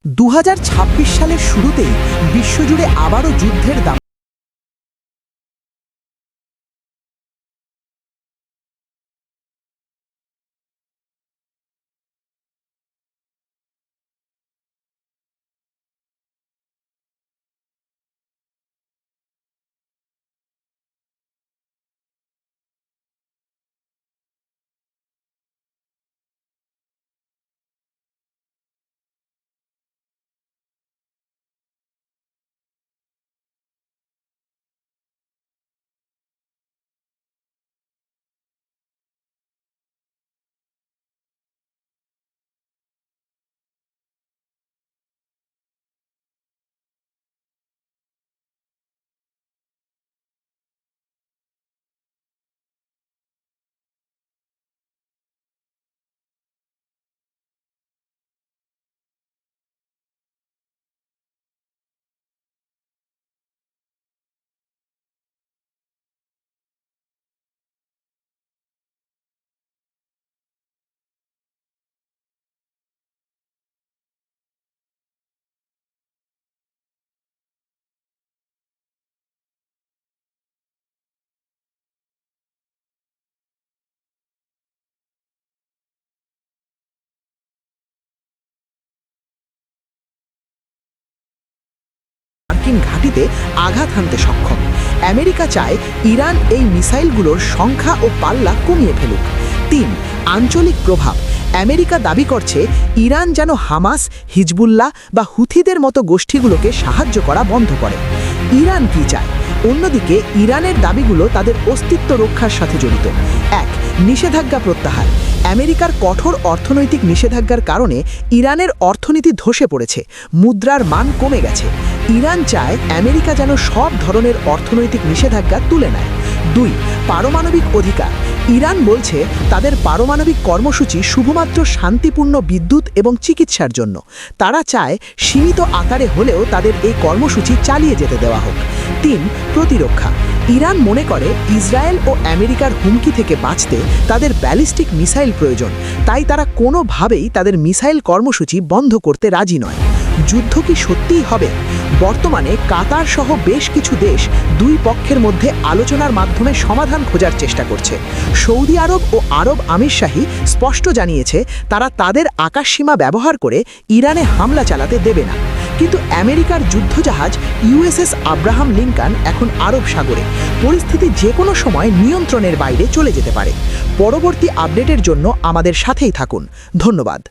2026 সালের শুরুতেই বিশ্বজুড়ে আবারও যুদ্ধের দাম মার্কিন ঘাঁটিতে আঘাত হানতে সক্ষম। আমেরিকা চায় ইরান এই মিসাইলগুলোর সংখ্যা ও পাল্লা কমিয়ে ফেলুক। 3. আঞ্চলিক প্রভাব। আমেরিকা দাবি করছে ইরান যেন হামাস, হিজবুল্লাহ বা হুথিদের মতো গোষ্ঠীগুলোকে সাহায্য করা বন্ধ করে। ইরান কি চায়? অন্যদিকে ইরানের দাবিগুলো তাদের অস্তিত্ব রক্ষার সাথে জড়িত। 1. নিষেধাজ্ঞা প্রত্যাহার। আমেরিকার কঠোর অর্থনৈতিক নিষেধাজ্ঞার কারণে ইরানের অর্থনীতি ধসে পড়েছে, মুদ্রার মান কমে গেছে। ইরান চায় আমেরিকা যেন সব ধরনের অর্থনৈতিক নিষেধাজ্ঞা তুলে নেয়। 2. পারমাণবিক অধিকার। ইরান বলছে তাদের পারমাণবিক কর্মসূচি শুধুমাত্র শান্তিপূর্ণ বিদ্যুৎ এবং চিকিৎসার জন্য। তারা চায় সীমিত আকারে হলেও তাদের এই কর্মসূচি চালিয়ে যেতে দেওয়া হোক। 3. প্রতিরক্ষা। ইরান মনে করে ইসরায়েল ও আমেরিকার হুমকি থেকে বাঁচতে তাদের ব্যালিস্টিক মিসাইল প্রয়োজন, তাই তারা কোনোভাবেই তাদের মিসাইল কর্মসূচি বন্ধ করতে রাজি নয়। যুদ্ধ কি সত্যিই হবে? বর্তমানে কাতার সহ বেশ কিছু দেশ দুই পক্ষের মধ্যে আলোচনার মাধ্যমে সমাধান খোঁজার চেষ্টা করছে। সৌদি আরব ও আরব আমিরশাহী স্পষ্ট জানিয়েছে তারা তাদের আকাশসীমা ব্যবহার করে ইরানে হামলা চালাতে দেবে না। কিন্তু আমেরিকার যুদ্ধজাহাজ ইউএসএস আব্রাহাম লিঙ্কন এখন আরব সাগরে। পরিস্থিতি যে কোনো সময় নিয়ন্ত্রণের বাইরে চলে যেতে পারে। পরবর্তী আপডেটের জন্য আমাদের সাথেই থাকুন। ধন্যবাদ।